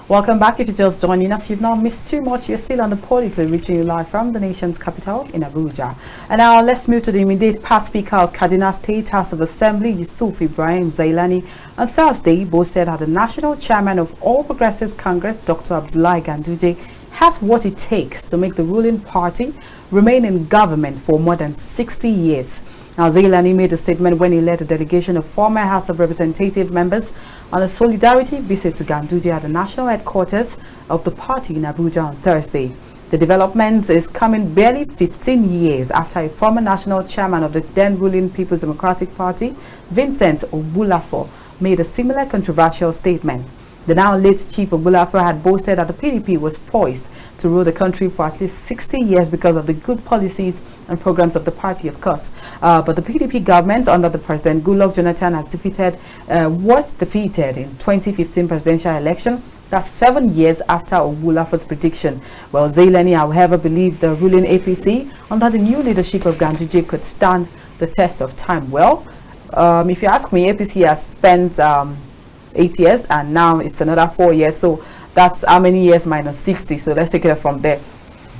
Welcome back. If you're just joining us, you've not missed too much. You're still on the POLITY, reaching you live from the nation's capital in Abuja. And now let's move to the immediate past Speaker of Kaduna State House of Assembly, Yusuf Ibrahim Zailani, on Thursday boasted that the National Chairman of All Progressives Congress, Dr. Abdullahi Ganduje, has what it takes to make the ruling party remain in government for more than 60 years. Now, Zailani made a statement when he led a delegation of former House of Representative members on a solidarity visit to Ganduje at the national headquarters of the party in Abuja on Thursday. The development is coming barely 15 years after a former national chairman of the then ruling People's Democratic Party, Vincent Ogbulafor, made a similar controversial statement. The now late Chief Ogbulafor had boasted that the PDP was poised to rule the country for at least 60 years because of the good policies and programs of the party, of course. But the PDP government under the President Goodluck Jonathan was defeated in 2015 presidential election. That's 7 years after Ogbulafor's prediction. Well, Zailani, however, believed the ruling APC under the new leadership of Ganduje could stand the test of time. Well, if you ask me, APC has spent 8 years and now it's another 4 years, so that's how many years minus 60, so let's take it from there.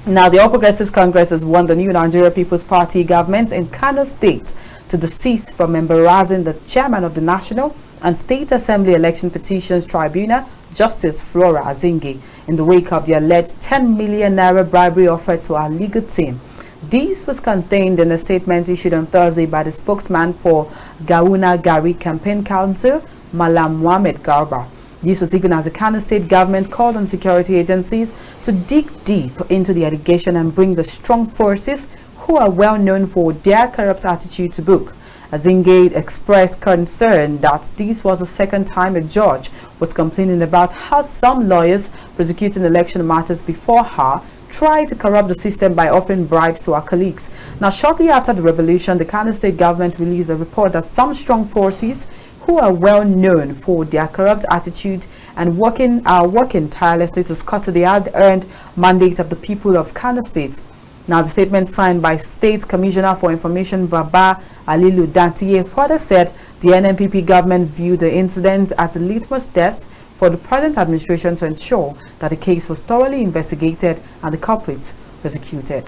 Now, the All Progressives Congress has won the new Nigeria People's Party government in Kano State to desist from embarrassing the chairman of the National and State Assembly Election Petitions Tribunal, Justice Flora Azinge, in the wake of the alleged 10 million naira bribery offered to our legal team. This was contained in a statement issued on Thursday by the spokesman for Gawuna Gari Campaign Council, Malam Mohamed Garba. This was even as the Kano State government called on security agencies to dig deep into the allegation and bring the strong forces who are well known for their corrupt attitude to book. Azinge expressed concern that this was the second time a judge was complaining about how some lawyers prosecuting election matters before her tried to corrupt the system by offering bribes to our colleagues. Now, shortly after the revolution, the Kano State government released a report that some strong forces who are well known for their corrupt attitude and are working tirelessly to scatter the hard-earned mandate of the people of Kano State. Now, the statement signed by State Commissioner for Information Baba Alilu Dantiye further said the NNPP government viewed the incident as a litmus test for the present administration to ensure that the case was thoroughly investigated and the culprits prosecuted.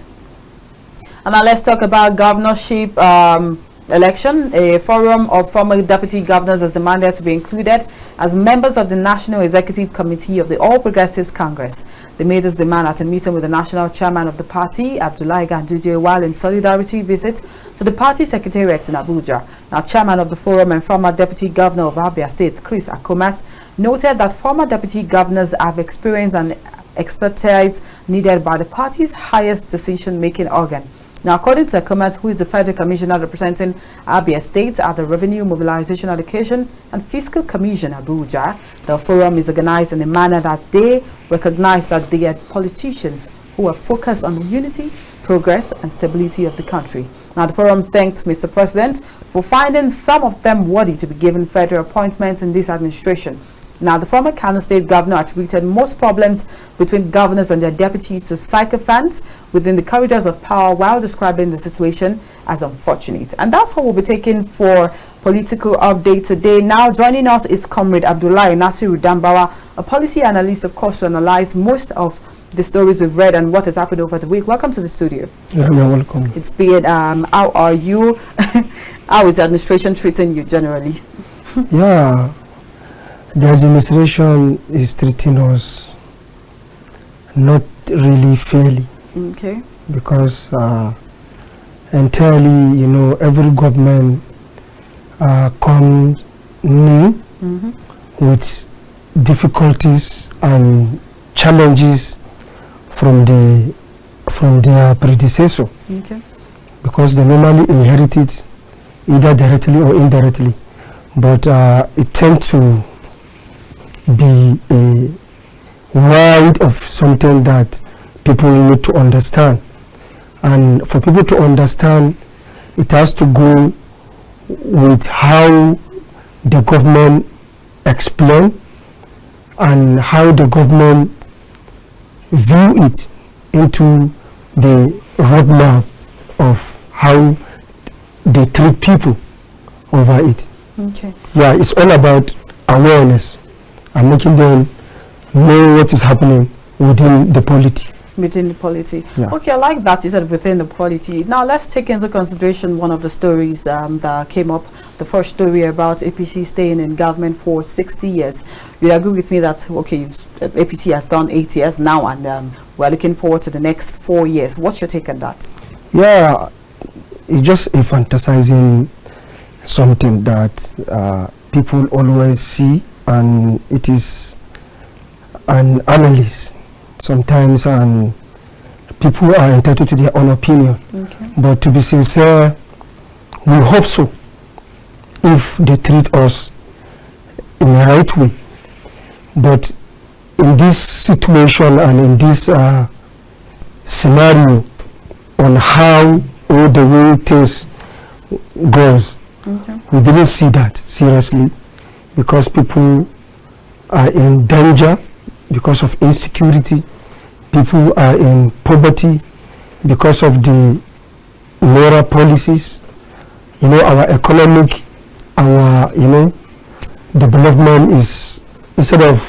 And now let's talk about governorship election. A forum of former deputy governors has demanded to be included as members of the National Executive Committee of the All Progressives Congress. They made this demand at a meeting with the national chairman of the party, Abdullahi Ganduje, while in solidarity visit to the party secretariat in Abuja. Now, chairman of the forum and former deputy governor of Abia State, Chris Akomas, noted that former deputy governors have experience and expertise needed by the party's highest decision-making organ. Now, according to Comr, who is the Federal Commissioner representing Abia State at the Revenue Mobilization Allocation and Fiscal Commission Abuja, the forum is organized in a manner that they recognize that they are politicians who are focused on the unity, progress and stability of the country. Now, the forum thanked Mr. President for finding some of them worthy to be given federal appointments in this administration. Now, the former Kano State governor attributed most problems between governors and their deputies to sycophants within the corridors of power while describing the situation as unfortunate. And that's what we'll be taking for political update today. Now, joining us is Comrade Abdullahi Danbawa, a policy analyst, of course, to analyze most of the stories we've read and what has happened over the week. Welcome to the studio. You're welcome. It's been, how are you? How is the administration treating you generally? Yeah. The administration is treating us not really fairly. Okay. Because entirely, you know, every government comes new with difficulties and challenges from their predecessor. Okay. Because they normally inherit it either directly or indirectly. But it tends to be a wide of something that people need to understand, and for people to understand, it has to go with how the government explain and how the government view it into the roadmap of how they treat people over it. Okay. Yeah, it's all about awareness and making them know what is happening within the polity. Within the polity. Yeah. Okay, I like that you said within the polity. Now let's take into consideration one of the stories that came up. The first story about APC staying in government for 60 years. You agree with me that, okay, APC has done 8 years now, and we're looking forward to the next 4 years. What's your take on that? Yeah, it's just a fantasizing something that people always see, and it is an analyst sometimes, and people are entitled to their own opinion. Okay. But to be sincere, we hope so, if they treat us in the right way. But in this situation and in this scenario, on how all the way things goes, Okay. we didn't see that seriously, because people are in danger because of insecurity. People are in poverty because of the naira policies. You know, our economic, our, you know, development is, instead of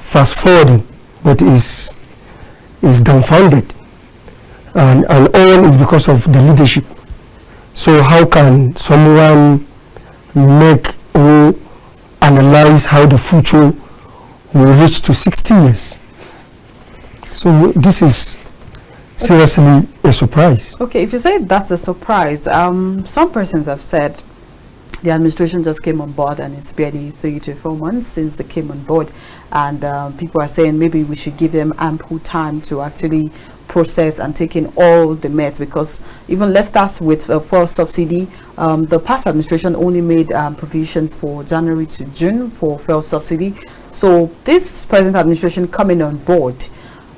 fast forwarding, but is dumbfounded, and all is because of the leadership. So how can someone make or analyze how the future will reach to 60 years? So this is seriously a surprise. Okay, if you say that's a surprise, some persons have said the administration just came on board and it's barely 3 to 4 months since they came on board, and people are saying maybe we should give them ample time to actually process and take in all the meds, because even, let's start with fuel subsidy. The past administration only made provisions for January to June for fuel subsidy. So this present administration coming on board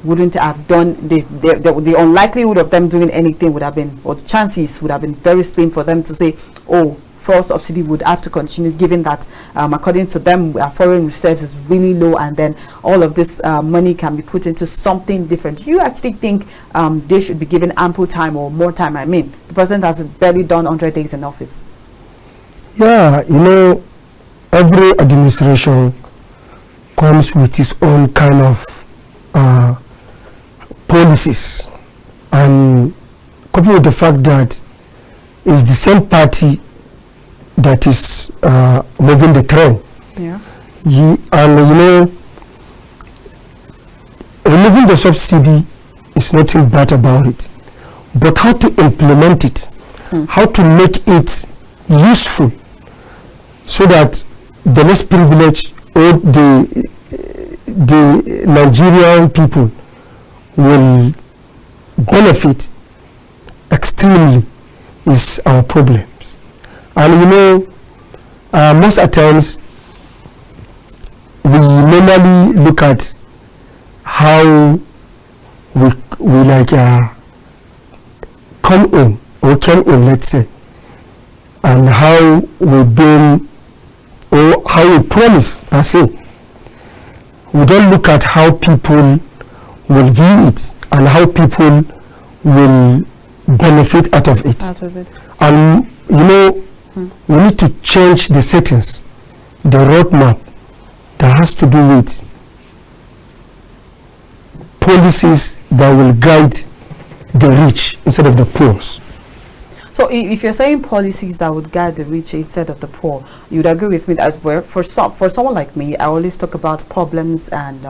wouldn't have done the unlikelihood of them doing anything would have been, or the chances would have been very slim for them to say, oh, fuel subsidy would have to continue, given that according to them our foreign reserves is really low, and then all of this money can be put into something different. Do you actually think they should be given ample time or more time? I mean, the president has barely done 100 days in office. Yeah, you know, every administration comes with its own kind of policies, and coupled with the fact that it's the same party that is moving the train. Yeah. And you know, removing the subsidy is nothing bad about it, but how to implement it, how to make it useful, so that the less privileged or the Nigerian people will benefit extremely, is our problems. And you know, most at times we normally look at how we like come in or came in, let's say, and how we've been, or how we promise per se. We don't look at how people will view it and how people will benefit out of it. And you know, we need to change the settings, the roadmap that has to do with policies that will guide the rich instead of the poor. So if you're saying policies that would guide the rich instead of the poor, you would agree with me that for someone like me, I always talk about problems and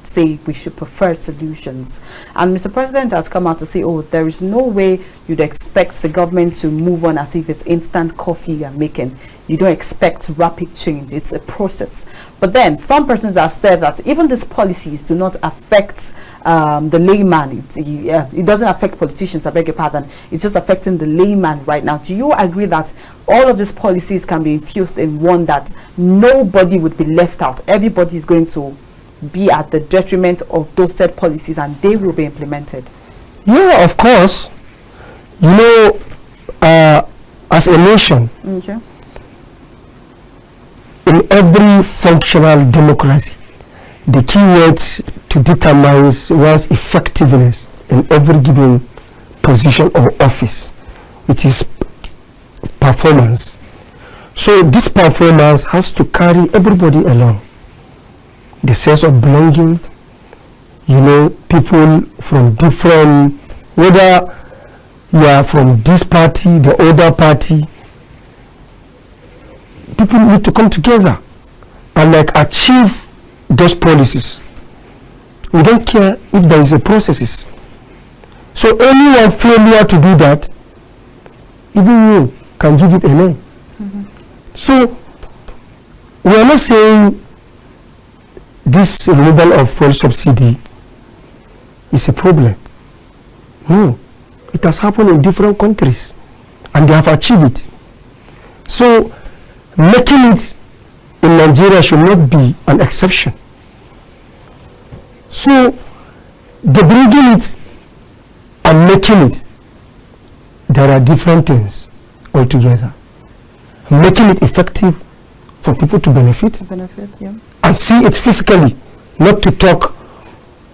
say we should prefer solutions. And Mr. President has come out to say, oh, there is no way you'd expect the government to move on as if it's instant coffee you're making. You don't expect rapid change. It's a process. But then some persons have said that even these policies do not affect the layman. It doesn't affect politicians, I beg your pardon. It's just affecting the layman right now. Do you agree that all of these policies can be infused in one, that nobody would be left out? Everybody is going to be at the detriment of those said policies, and they will be implemented. Yeah, of course. You know, as a nation, Okay. in every functional democracy, the key words to determine one's effectiveness in every given position or office, it is performance. So this performance has to carry everybody along. the sense of belonging. People from different, whether you are from this party, the other party, people need to come together and achieve those policies. We don't care if there is a processes. So anyone failure to do that, even you can give it a name. So we are not saying this removal of fuel subsidy is a problem. No, it has happened in different countries and they have achieved it. So making it in Nigeria should not be an exception. So the bringing it and making it, there are different things altogether. Making it effective for people to benefit, Yeah. and see it physically, not to talk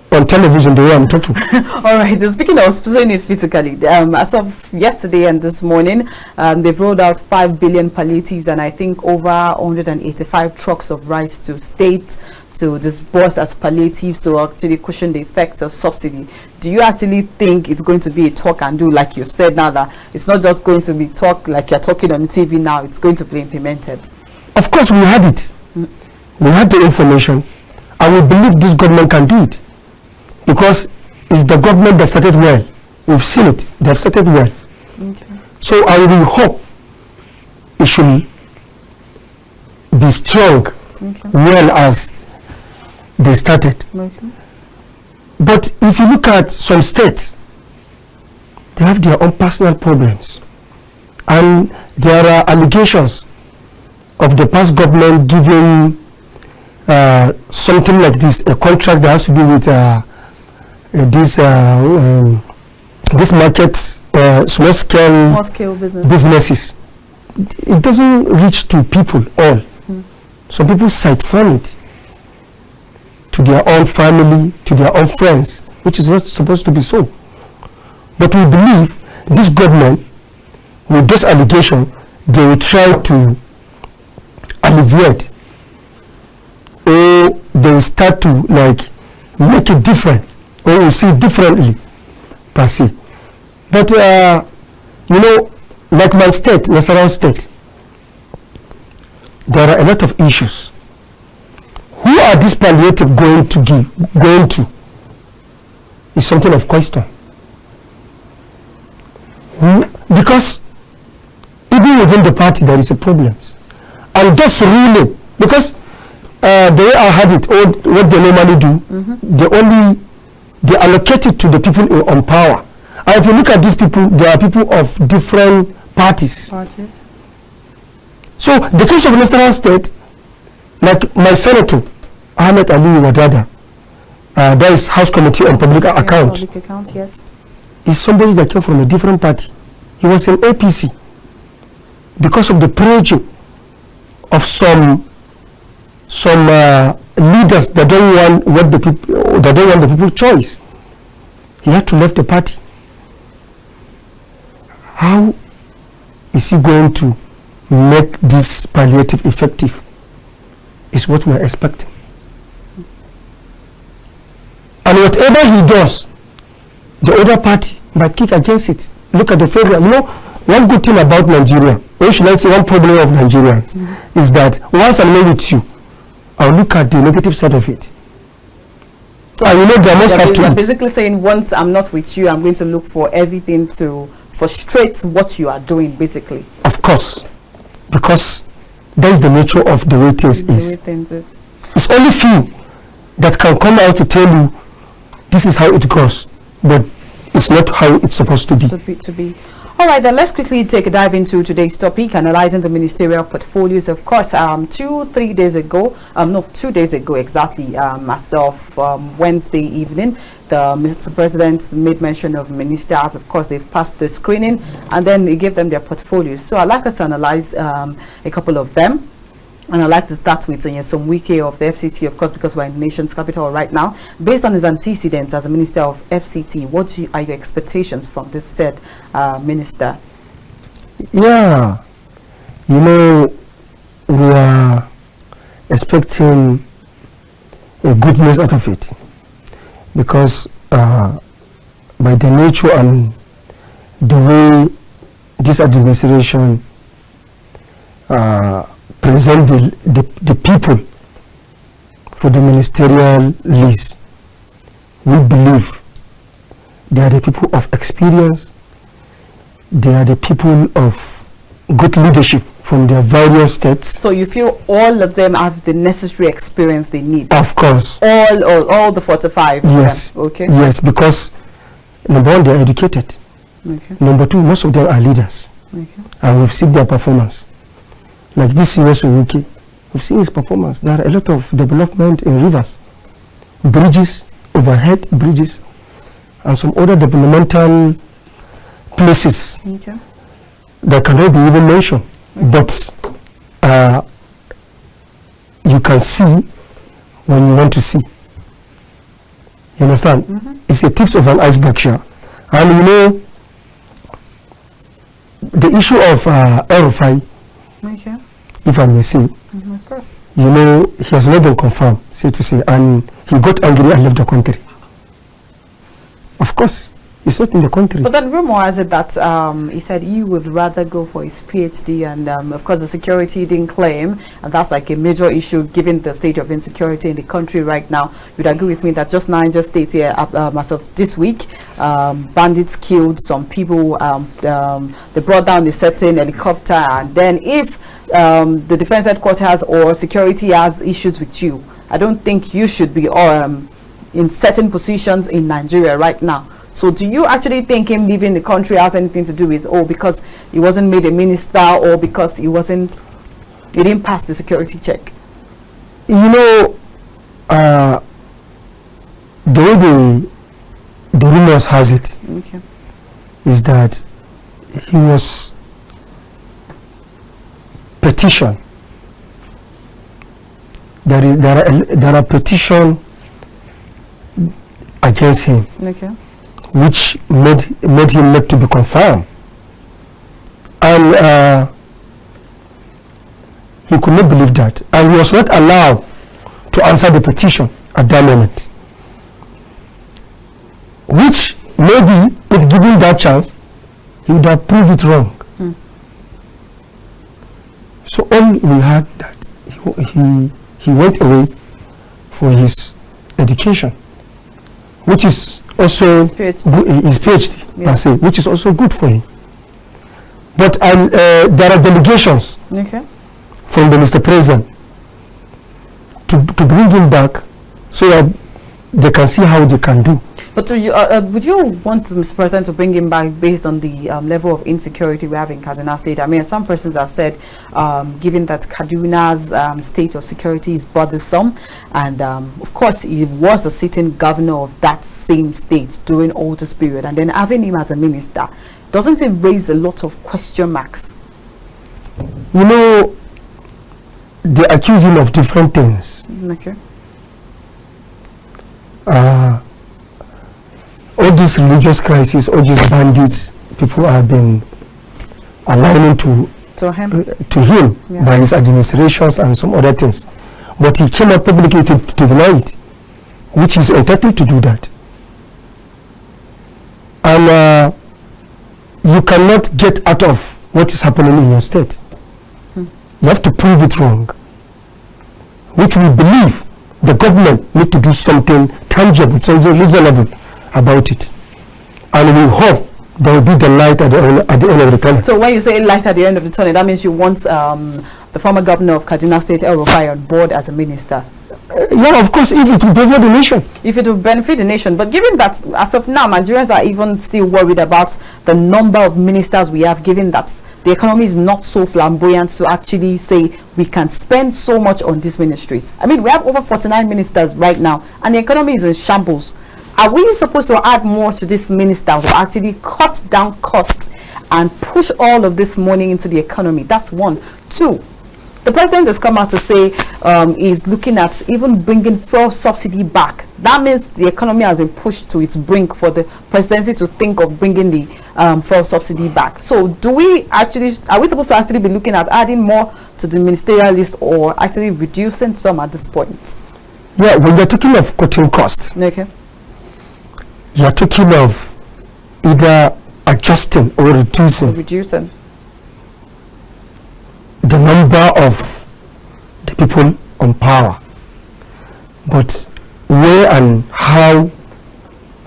on television the way I'm talking. All right. Speaking of seeing it physically, as of yesterday and this morning, they've rolled out 5 billion palliatives and I think over 185 trucks of rice to state to disburse as palliatives to actually cushion the effects of subsidy. Do you actually think it's going to be a talk and do, like you've said now, that it's not just going to be talk like you're talking on TV now, it's going to be implemented? Of course, we had it. We had the information, and we believe this government can do it. Because it's the government that started well. We've seen it. They've started well. Okay. So I will hope it should be strong, well as they started. Okay. But if you look at some states, they have their own personal problems. And there are allegations of the past government giving something like this, a contract that has to do with this market, small scale businesses. It doesn't reach to people all. Some people siphon it to their own family, to their own friends, which is not supposed to be so. But we believe this government, with this allegation, they will try to alleviate, or they will start to make it different, or we see differently per se. But like my state, Nasarawa state, there are a lot of issues. Who are these palliative going to? Is something of question. Because even within the party there is a problem. And that's ruling, because the way I had it, or what they normally do, they allocate it to the people on power. And if you look at these people, they are people of different parties. So the case of Ministerial State, like my senator, Ahmed Ali Wadada, that is House Committee on Public Account, yes, is somebody that came from a different party. He was in APC because of the pressure of some leaders that don't want the people choice. He had to leave the party. How is he going to make this palliative effective? Is what we are expecting. And whatever he does, the other party might kick against it. Look at the federal. One good thing about Nigeria, or should I say one problem of Nigeria, is that once I'm not with you, I'll look at the negative side of it. And there must have to. You're basically saying, once I'm not with you, I'm going to look for everything to frustrate what you are doing, basically. Of course, because that is the nature of the way things is. It's only few that can come out to tell you this is how it goes, but it's not how it's supposed to be. All right, then let's quickly take a dive into today's topic, analyzing the ministerial portfolios. Of course, 2 days ago exactly, as of Wednesday evening, the Mr. President made mention of ministers. Of course, they've passed the screening, and then he gave them their portfolios. So I'd like us to analyze a couple of them. And I'd like to start with some wiki of the FCT, of course, because we're in the nation's capital right now. Based on his antecedents as a minister of FCT, what are your expectations from this said minister? Yeah, we are expecting a goodness out of it, because by the nature and the way this administration present the people for the ministerial list, we believe they are the people of experience, they are the people of good leadership from their various states. So you feel all of them have the necessary experience they need? Of course. All the 45? Yes. Okay. Yes, because number one, they are educated. Okay. Number two, most of them are leaders. Okay. And we've seen their performance. Like this US Wiki, we've seen his performance. There are a lot of development in rivers, bridges, overhead bridges, and some other developmental places. Okay. That cannot be even mentioned, but you can see when you want to see. You understand? It's a tips of an iceberg here. And you know, the issue of RFI, okay, if I may say, of course, you know, he has not been confirmed, so to say, and he got angry and left the country. Of course. He's not in the country. But then rumor has it that he said he would rather go for his PhD, and of course the security didn't claim, and that's like a major issue given the state of insecurity in the country right now. You'd agree with me that just Niger State here, as of this week, bandits killed some people, they brought down a certain helicopter, and then if the defense headquarters or security has issues with you, I don't think you should be in certain positions in Nigeria right now. So do you actually think him leaving the country has anything to do with, because he wasn't made a minister, or because he didn't pass the security check? You know, the way the rumors has it, okay, is that he was petition. There are petition against him. Okay. Which made him not to be confirmed, and he could not believe that, and he was not allowed to answer the petition at that moment, which maybe if given that chance he would have proved it wrong. So all we had that he went away for his education, which is also his PhD, per se, which is also good for him. But there are delegations from the Mr. President to bring him back so that they can see how they can do. But would you want Mr. President to bring him back based on the level of insecurity we have in Kaduna State? I mean, some persons have said, given that Kaduna's state of security is bothersome, and of course he was the sitting governor of that same state during all this period, and then having him as a minister, doesn't it raise a lot of question marks? You know, they accuse him of different things. Okay. All these religious crises, all these bandits, people have been aligning to him by his administrations and some other things. But he came out publicly to deny it, which is entitled to do that. And you cannot get out of what is happening in your state. You have to prove it wrong, which we believe the government need to do something tangible, something reasonable about it, and we hope there will be the light at the end of the tunnel. So when you say light at the end of the tunnel, that means you want the former governor of Kaduna State, El-Rufai, on board as a minister? Yeah, of course, if it will benefit the nation. If it will benefit the nation. But given that, as of now, Nigerians are even still worried about the number of ministers we have, given that the economy is not so flamboyant to actually say we can spend so much on these ministries. I mean, we have over 49 ministers right now, and the economy is in shambles. Are we supposed to add more to these ministers, or actually cut down costs and push all of this money into the economy? That's one. Two, the president has come out to say he's looking at even bringing fuel subsidy back. That means the economy has been pushed to its brink for the presidency to think of bringing the fuel subsidy back. So are we supposed to actually be looking at adding more to the ministerial list, or actually reducing some at this point? Yeah, when you're talking of cutting costs, Okay. you're talking of either adjusting or reducing Reducing. the number of the people on power. But where and how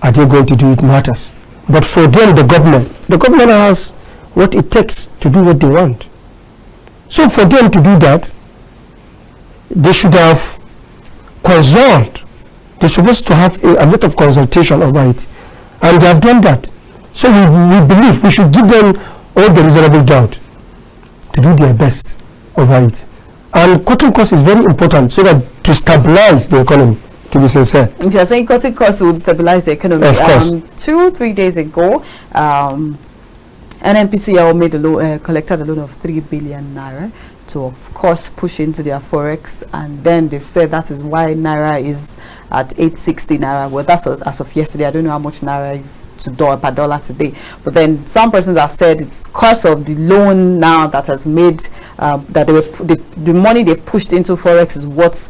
are they going to do it matters. But for them, the government has what it takes to do what they want. So for them to do that, they should have consult. They're supposed to have a lot of consultation over it. And they have done that. So we believe we should give them all the reasonable doubt to do their best over it. And cutting costs is very important so that to stabilize the economy, to be sincere. If you're saying cutting costs would stabilize the economy, Of course. 2-3 days ago, NNPCL made collected a loan of 3 billion naira to, of course, push into their forex, and then they've said that is why naira is at 860 naira. Well, that's as of yesterday. I don't know how much naira is per dollar today, but then some persons have said it's because of the loan now that has made that the money they've pushed into forex is what's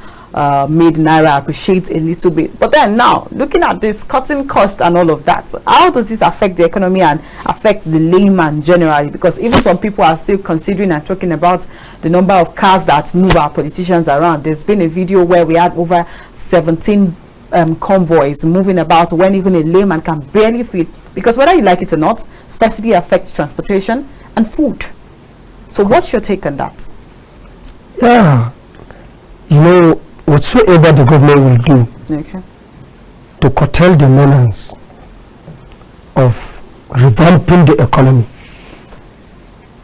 made naira appreciate a little bit. But then now, looking at this cutting cost and all of that, how does this affect the economy and affect the layman generally? Because even some people are still considering and talking about the number of cars that move our politicians around. There's been a video where we had over 17 convoys moving about when even a layman can barely fit, because whether you like it or not, subsidy affects transportation and food. So what's your take on that? Yeah, you know, whatsoever the government will do to curtail the menace of revamping the economy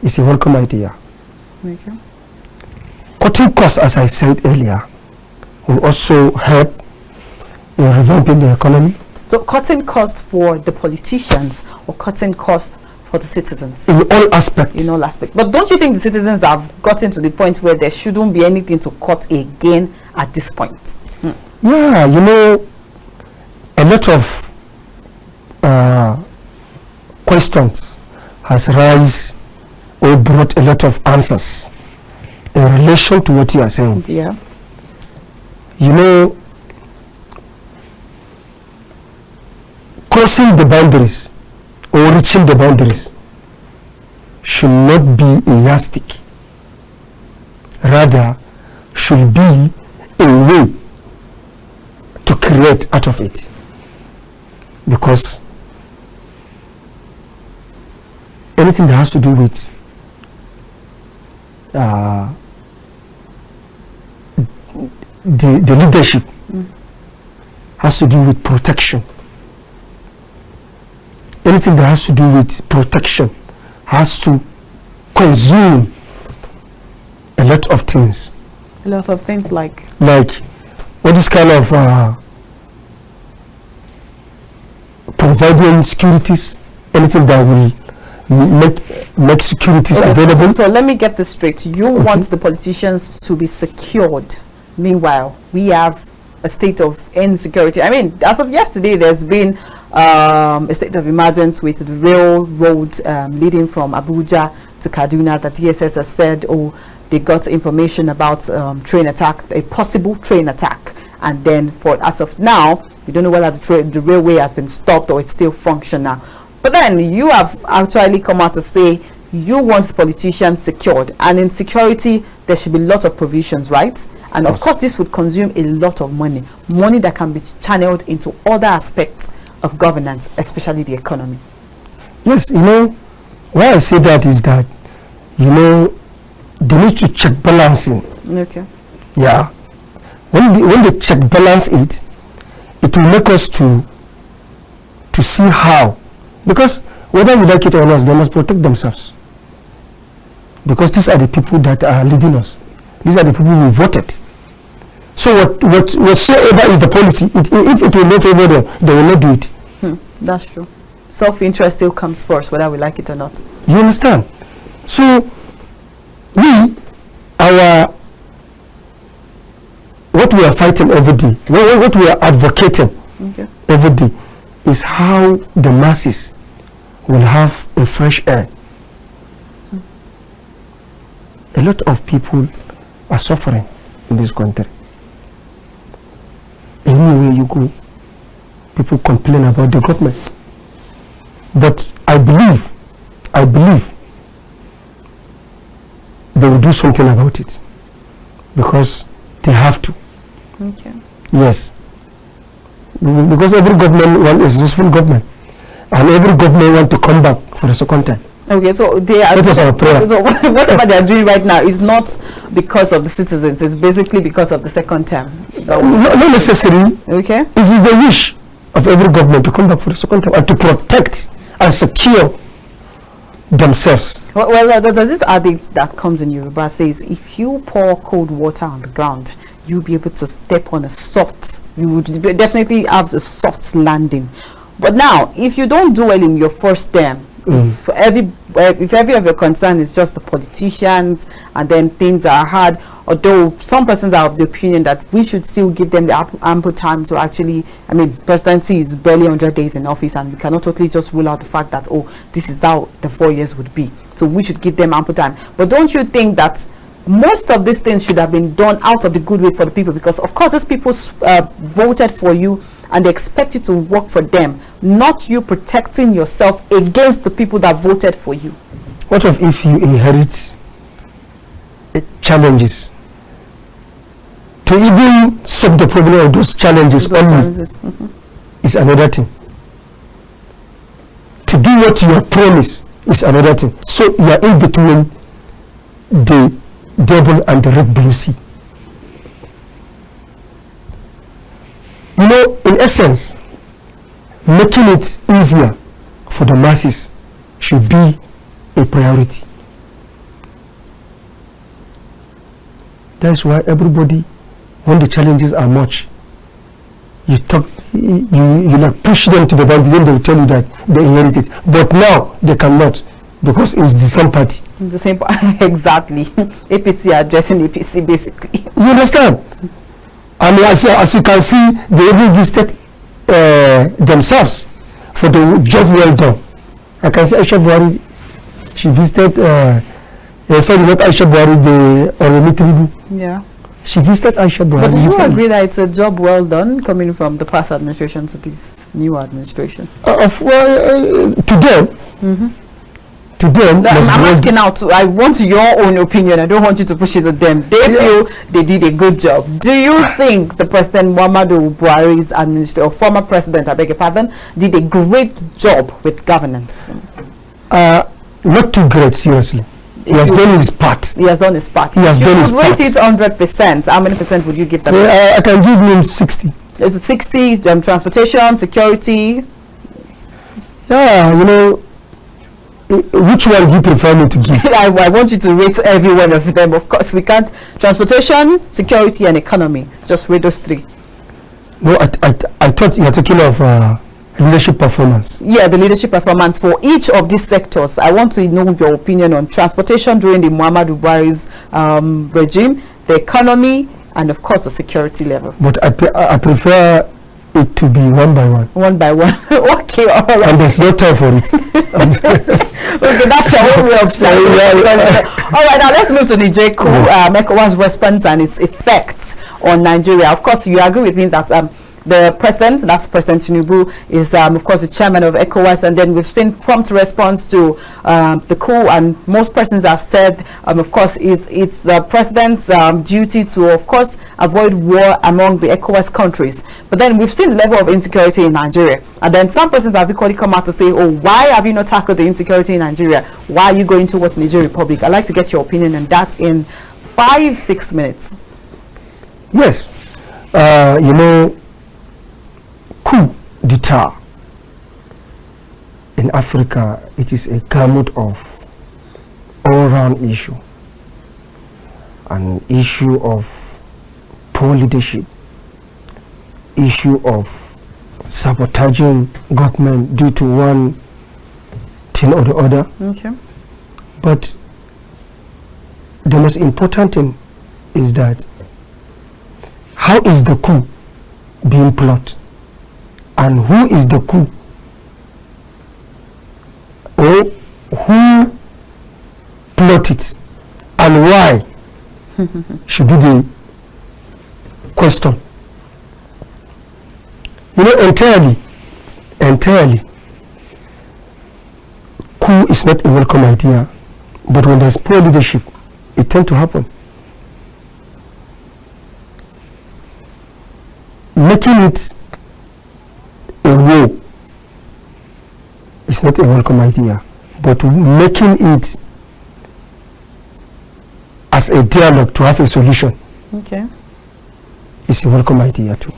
is a welcome idea. Cutting costs, as I said earlier, will also help in revamping the economy. So cutting costs for the politicians or cutting costs for the citizens? In all aspects. In all aspects. But don't you think the citizens have gotten to the point where there shouldn't be anything to cut again at this point? Yeah, you know, a lot of questions has raised or brought a lot of answers in relation to what you are saying. Yeah. You know, crossing the boundaries or reaching the boundaries should not be a yardstick. Rather, should be a way to create out of it. Because anything that has to do with the leadership has to do with protection. Anything that has to do with protection has to consume a lot of things. A lot of things like what is kind of providing securities, anything that will make securities available. So let me get this straight. You want the politicians to be secured. Meanwhile, we have a state of insecurity. I mean, as of yesterday, there's been a state of emergency with the railroad leading from Abuja to Kaduna. The DSS has said, they got information about train attack, a possible train attack. And then as of now, we don't know whether the railway has been stopped or it's still functional. But then you have actually come out to say you want politicians secured, and in security there should be lots of provisions, right? And of course this would consume a lot of money that can be channeled into other aspects of governance, especially the economy. Yes, you know, why I say that is that, you know, they need to check balancing. Okay. Yeah. When they check balance it, it will make us to see how. Because whether you like it or not, they must protect themselves. Because these are the people that are leading us. These are the people we voted. So whatsoever is the policy, if it will not favor them, they will not do it. That's true. Self-interest still comes first, whether we like it or not. You understand? So what we are fighting every day, what we are advocating every day, is how the masses will have a fresh air. A lot of people are suffering in this country. anywhere you go, people complain about the government. But I believe they will do something about it, because they have to. Okay. Yes. Because every government wants a successful government, and every government wants to come back for the second time. Okay, so they are. That was our prayer. So whatever they are doing right now is not because of the citizens. It's basically because of the second term. Not necessarily. Okay. It is the wish of every government to come back for the second time and to protect and secure themselves. Well, there's this adage that comes in Yoruba, says if you pour cold water on the ground, you'll be able to step on you would definitely have a soft landing. But now, if you don't do well in your first term, if every of your concern is just the politicians, and then things are hard, although some persons are of the opinion that we should still give them the ample time to actually, presidency is barely 100 days in office, and we cannot totally just rule out the fact that, oh, this is how the 4 years would be. So we should give them ample time. But don't you think that most of these things should have been done out of the goodwill for the people? Because of course these people voted for you, and they expect you to work for them, not you protecting yourself against the people that voted for you. What if you inherit challenges? To even solve the problem of those challenges is another thing. To do what you have promised is another thing. So you are in between the devil and the red blue sea. You know, in essence, making it easier for the masses should be a priority. That's why everybody, when the challenges are much, you like push them to the boundary, then they will tell you that they inherit it. But now they cannot, because it's the same party. The same exactly. APC are addressing APC basically. You understand? And as you can see, they even visited themselves for the job well done. I can see Aisha Buhari, she visited, sorry, not Aisha Buhari, the Oromitibu. Yeah. She visited Aisha Buhari. But do you agree that it's a job well done coming from the past administration to this new administration? To them. To them, I'm asking out. I want your own opinion. I don't want you to push it to them. They feel they did a good job. Do you think the President Muhammadu Buhari's administration, or former president, I beg your pardon, did a great job with governance? Not too great, seriously. He has done his part. He has done his part. He has done his part. Rate it 100%. How many percent would you give them? I can give him 60. Is it 60? Transportation, security. Yeah, you know. Which one do you prefer me to give? I want you to rate every one of them. Of course, we can't. Transportation, security, and economy. Just rate those three. No, I thought you were talking of leadership performance. Yeah, the leadership performance for each of these sectors. I want to know your opinion on transportation during the Muhammadu Buhari's regime, the economy, and of course the security level. But I prefer it to be one by one. One by one. Okay, all right. And there's no time for it. Okay, that's your own way of saying it. All right, now let's move to the JCO, ECOWAS response and its effects on Nigeria. Of course, you agree with me that the president, that's President Tinubu, is of course the chairman of ECOWAS, and then we've seen prompt response to the coup, and most persons have said, of course, it's the president's duty to, of course, avoid war among the ECOWAS countries. But then we've seen the level of insecurity in Nigeria, and then some persons have equally come out to say, oh, why have you not tackled the insecurity in Nigeria? Why are you going towards Niger Republic? I'd like to get your opinion on that in 5-6 minutes. Yes, you know, coup d'etat in Africa, it is a gamut of all-round issue, an issue of poor leadership, issue of sabotaging government due to one thing or the other. Okay. But the most important thing is that how is the coup being plotted? And who is the coup? Or who plotted it? And why? Should be the question. You know, entirely, coup is not a welcome idea, but when there's poor leadership, it tends to happen. Making it a war is not a welcome idea, but making it as a dialogue to have a solution, okay, is a welcome idea too.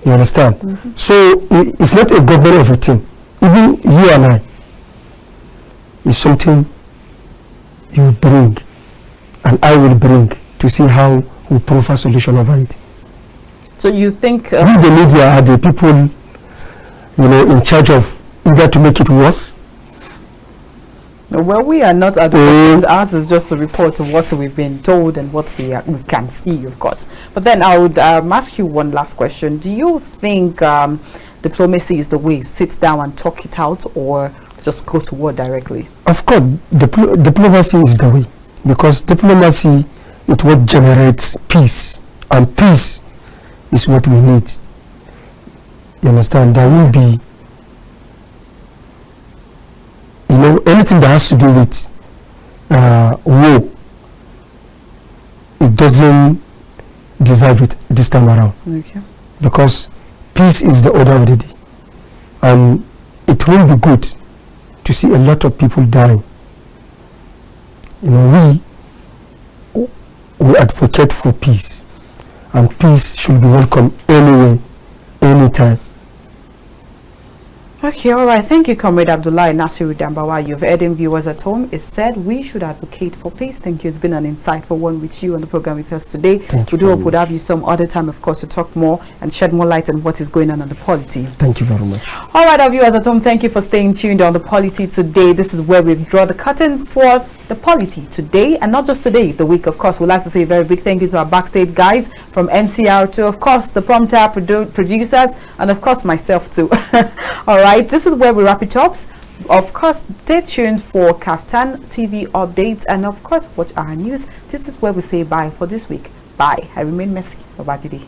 You understand? So it's not a government of a team. Even you and I, is something you bring and I will bring to see how we prove a solution over it. So you think We, the media, are the people, you know, in charge of either to make it worse. Well, we are not advocates. Ours is just a report of what we've been told and what we can see, of course. But then I would ask you one last question. Do you think diplomacy is the way? Sit down and talk it out, or just go to war directly? Of course, diplomacy is the way, because diplomacy is what generates peace, and peace is what we need. You understand? There will be, you know, anything that has to do with war, it doesn't deserve it this time around. Okay. Because peace is the order of the day, and it will be good to see a lot of people dying. You know, we advocate for peace, and peace should be welcome anyway, anytime. Okay, all right. Thank you, Comrade Abdullahi Nasiru Danbawa. You've heard in viewers at home. It said we should advocate for peace. Thank you. It's been an insightful one with you on the program with us today. We do hope we'd have you some other time, of course, to talk more and shed more light on what is going on the polity. Thank you very much. All right, our viewers at home, thank you for staying tuned on the polity today. This is where we draw the curtains for the polity today, and not just today, the week. Of course, we'd like to say a very big thank you to our backstage guys from NCR to, of course, the prompter producers, and of course myself too. All right, this is where we wrap it up. Of course, stay tuned for KAFTAN TV updates, and of course watch our news. This is where we say bye for this week. Bye. I remain Messi. Babajide.